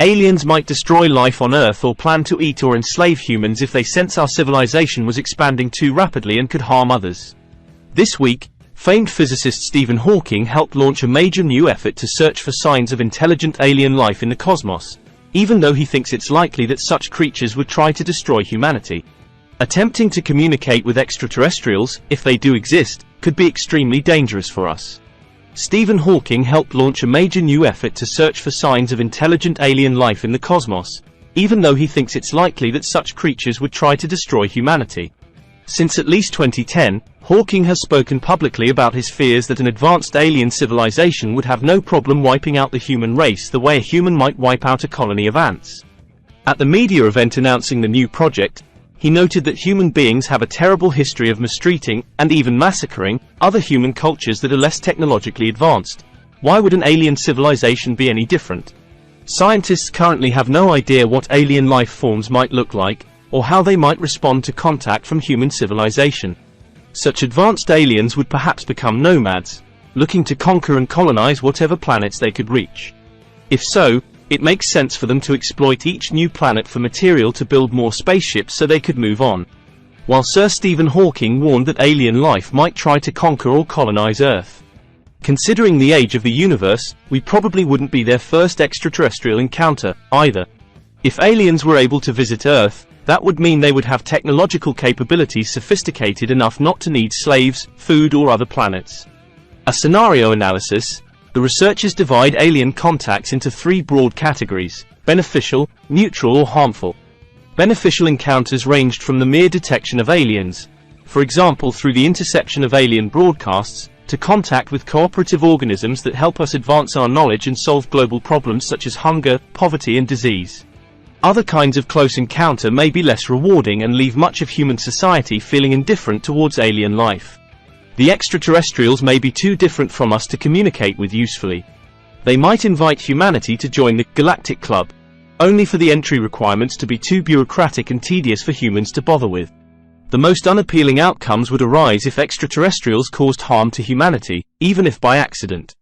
Aliens might destroy life on Earth or plan to eat or enslave humans if they sense our civilization was expanding too rapidly and could harm others. This week, famed physicist Stephen Hawking helped launch a major new effort to search for signs of intelligent alien life in the cosmos, even though he thinks it's likely that such creatures would try to destroy humanity. Attempting to communicate with extraterrestrials, if they do exist, could be extremely dangerous for us. Stephen Hawking helped launch a major new effort to search for signs of intelligent alien life in the cosmos, even though he thinks it's likely that such creatures would try to destroy humanity. Since at least 2010, Hawking has spoken publicly about his fears that an advanced alien civilization would have no problem wiping out the human race the way a human might wipe out a colony of ants. At the media event announcing the new project, he noted that human beings have a terrible history of mistreating, and even massacring, other human cultures that are less technologically advanced. Why would an alien civilization be any different? Scientists currently have no idea what alien life forms might look like, or how they might respond to contact from human civilization. Such advanced aliens would perhaps become nomads, looking to conquer and colonize whatever planets they could reach. If so, it makes sense for them to exploit each new planet for material to build more spaceships so they could move on. While Sir Stephen Hawking warned that alien life might try to conquer or colonize Earth. Considering the age of the universe, we probably wouldn't be their first extraterrestrial encounter, either. If aliens were able to visit Earth, that would mean they would have technological capabilities sophisticated enough not to need slaves, food or other planets. A scenario analysis. The researchers divide alien contacts into three broad categories: beneficial, neutral or harmful. Beneficial encounters ranged from the mere detection of aliens, for example through the interception of alien broadcasts, to contact with cooperative organisms that help us advance our knowledge and solve global problems such as hunger, poverty and disease. Other kinds of close encounter may be less rewarding and leave much of human society feeling indifferent towards alien life. The extraterrestrials may be too different from us to communicate with usefully. They might invite humanity to join the Galactic Club, only for the entry requirements to be too bureaucratic and tedious for humans to bother with. The most unappealing outcomes would arise if extraterrestrials caused harm to humanity, even if by accident.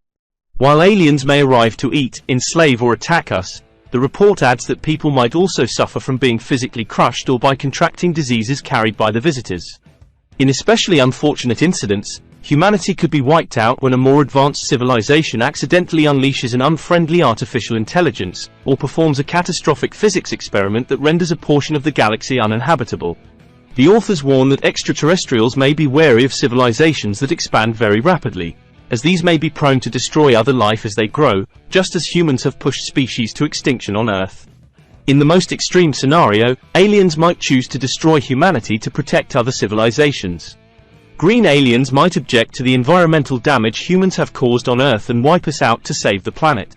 While aliens may arrive to eat, enslave or attack us, the report adds that people might also suffer from being physically crushed or by contracting diseases carried by the visitors. In especially unfortunate incidents, humanity could be wiped out when a more advanced civilization accidentally unleashes an unfriendly artificial intelligence, or performs a catastrophic physics experiment that renders a portion of the galaxy uninhabitable. The authors warn that extraterrestrials may be wary of civilizations that expand very rapidly, as these may be prone to destroy other life as they grow, just as humans have pushed species to extinction on Earth. In the most extreme scenario, aliens might choose to destroy humanity to protect other civilizations. Green aliens might object to the environmental damage humans have caused on Earth and wipe us out to save the planet.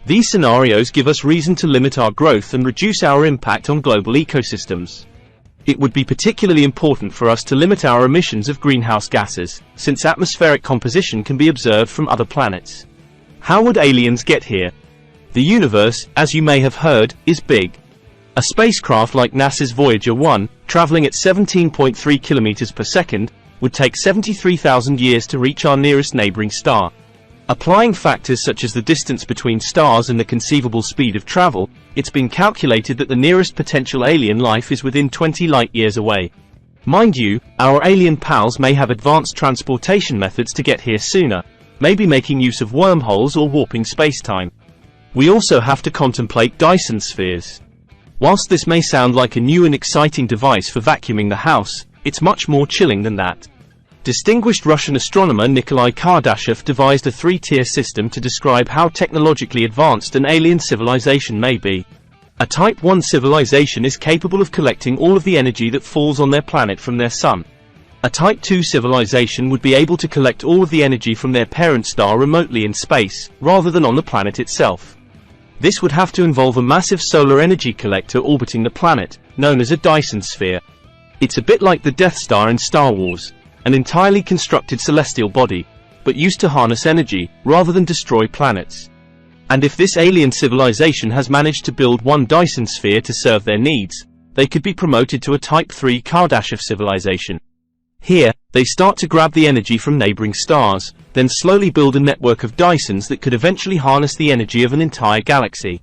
These scenarios give us reason to limit our growth and reduce our impact on global ecosystems. It would be particularly important for us to limit our emissions of greenhouse gases, since atmospheric composition can be observed from other planets. How would aliens get here? The universe, as you may have heard, is big. A spacecraft like NASA's Voyager 1, traveling at 17.3 kilometers per second, would take 73,000 years to reach our nearest neighboring star. Applying factors such as the distance between stars and the conceivable speed of travel, it's been calculated that the nearest potential alien life is within 20 light-years away. Mind you, our alien pals may have advanced transportation methods to get here sooner, maybe making use of wormholes or warping space-time. We also have to contemplate Dyson spheres. Whilst this may sound like a new and exciting device for vacuuming the house, it's much more chilling than that. Distinguished Russian astronomer Nikolai Kardashev devised a three-tier system to describe how technologically advanced an alien civilization may be. A Type 1 civilization is capable of collecting all of the energy that falls on their planet from their sun. A Type 2 civilization would be able to collect all of the energy from their parent star remotely in space, rather than on the planet itself. This would have to involve a massive solar energy collector orbiting the planet, known as a Dyson sphere. It's a bit like the Death Star in Star Wars, an entirely constructed celestial body, but used to harness energy, rather than destroy planets. And if this alien civilization has managed to build one Dyson sphere to serve their needs, they could be promoted to a Type 3 Kardashev civilization. Here, they start to grab the energy from neighboring stars, then slowly build a network of Dysons that could eventually harness the energy of an entire galaxy.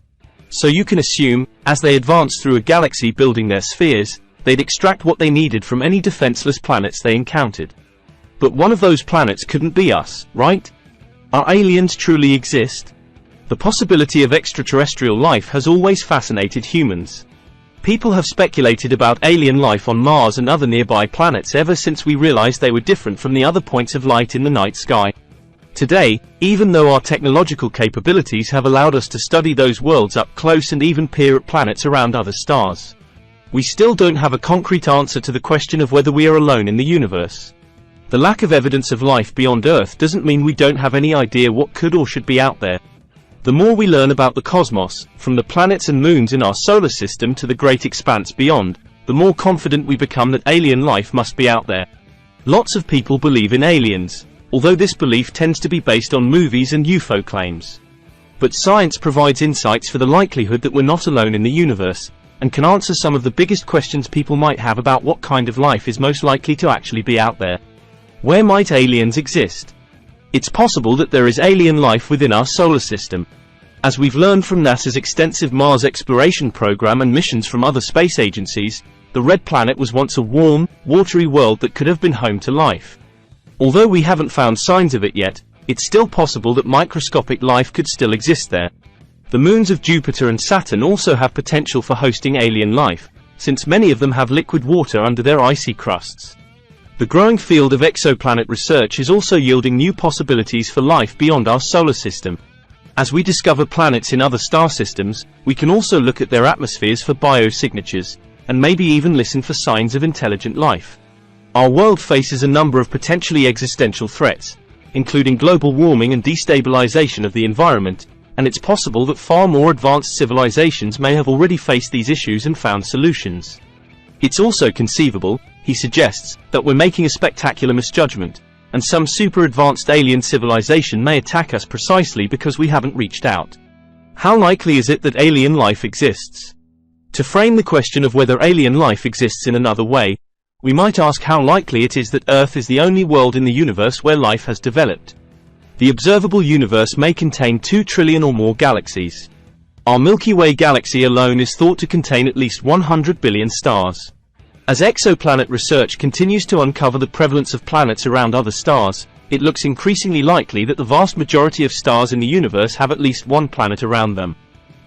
So you can assume, as they advanced through a galaxy building their spheres, they'd extract what they needed from any defenseless planets they encountered. But one of those planets couldn't be us, right? Are aliens truly exist? The possibility of extraterrestrial life has always fascinated humans. People have speculated about alien life on Mars and other nearby planets ever since we realized they were different from the other points of light in the night sky. Today, even though our technological capabilities have allowed us to study those worlds up close and even peer at planets around other stars, we still don't have a concrete answer to the question of whether we are alone in the universe. The lack of evidence of life beyond Earth doesn't mean we don't have any idea what could or should be out there. The more we learn about the cosmos, from the planets and moons in our solar system to the great expanse beyond, the more confident we become that alien life must be out there. Lots of people believe in aliens, although this belief tends to be based on movies and UFO claims. But science provides insights for the likelihood that we're not alone in the universe, and can answer some of the biggest questions people might have about what kind of life is most likely to actually be out there. Where might aliens exist? It's possible that there is alien life within our solar system. As we've learned from NASA's extensive Mars exploration program and missions from other space agencies, the Red Planet was once a warm, watery world that could have been home to life. Although we haven't found signs of it yet, it's still possible that microscopic life could still exist there. The moons of Jupiter and Saturn also have potential for hosting alien life, since many of them have liquid water under their icy crusts. The growing field of exoplanet research is also yielding new possibilities for life beyond our solar system. As we discover planets in other star systems, we can also look at their atmospheres for biosignatures, and maybe even listen for signs of intelligent life. Our world faces a number of potentially existential threats, including global warming and destabilization of the environment, and it's possible that far more advanced civilizations may have already faced these issues and found solutions. It's also conceivable, he suggests, that we're making a spectacular misjudgment, and some super-advanced alien civilization may attack us precisely because we haven't reached out. How likely is it that alien life exists? To frame the question of whether alien life exists in another way, we might ask how likely it is that Earth is the only world in the universe where life has developed. The observable universe may contain 2 trillion or more galaxies. Our Milky Way galaxy alone is thought to contain at least 100 billion stars. As exoplanet research continues to uncover the prevalence of planets around other stars, it looks increasingly likely that the vast majority of stars in the universe have at least one planet around them.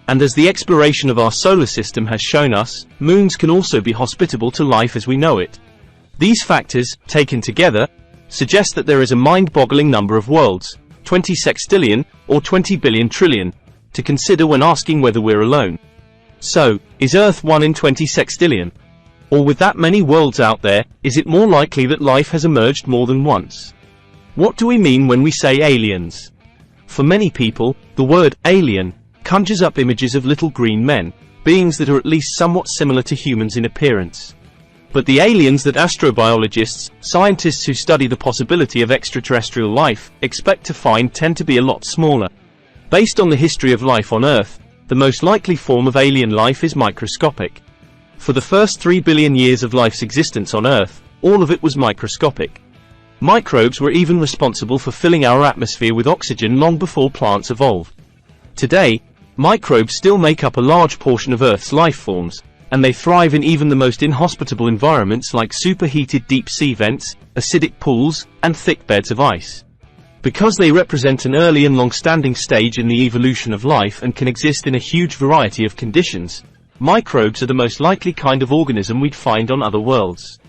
And as the exploration of our solar system has shown us, moons can also be hospitable to life as we know it. These factors, taken together, suggest that there is a mind-boggling number of worlds, 20 sextillion, or 20 billion trillion, to consider when asking whether we're alone. So, is Earth 1 in 20 sextillion? Or with that many worlds out there, is it more likely that life has emerged more than once? What do we mean when we say aliens? For many people, the word alien conjures up images of little green men, beings that are at least somewhat similar to humans in appearance. But the aliens that astrobiologists, scientists who study the possibility of extraterrestrial life, expect to find tend to be a lot smaller. Based on the history of life on Earth, the most likely form of alien life is microscopic. For the first 3 billion years of life's existence on Earth, all of it was microscopic. Microbes were even responsible for filling our atmosphere with oxygen long before plants evolved. Today, microbes still make up a large portion of Earth's life forms, and they thrive in even the most inhospitable environments like superheated deep-sea vents, acidic pools, and thick beds of ice. Because they represent an early and long-standing stage in the evolution of life and can exist in a huge variety of conditions, microbes are the most likely kind of organism we'd find on other worlds.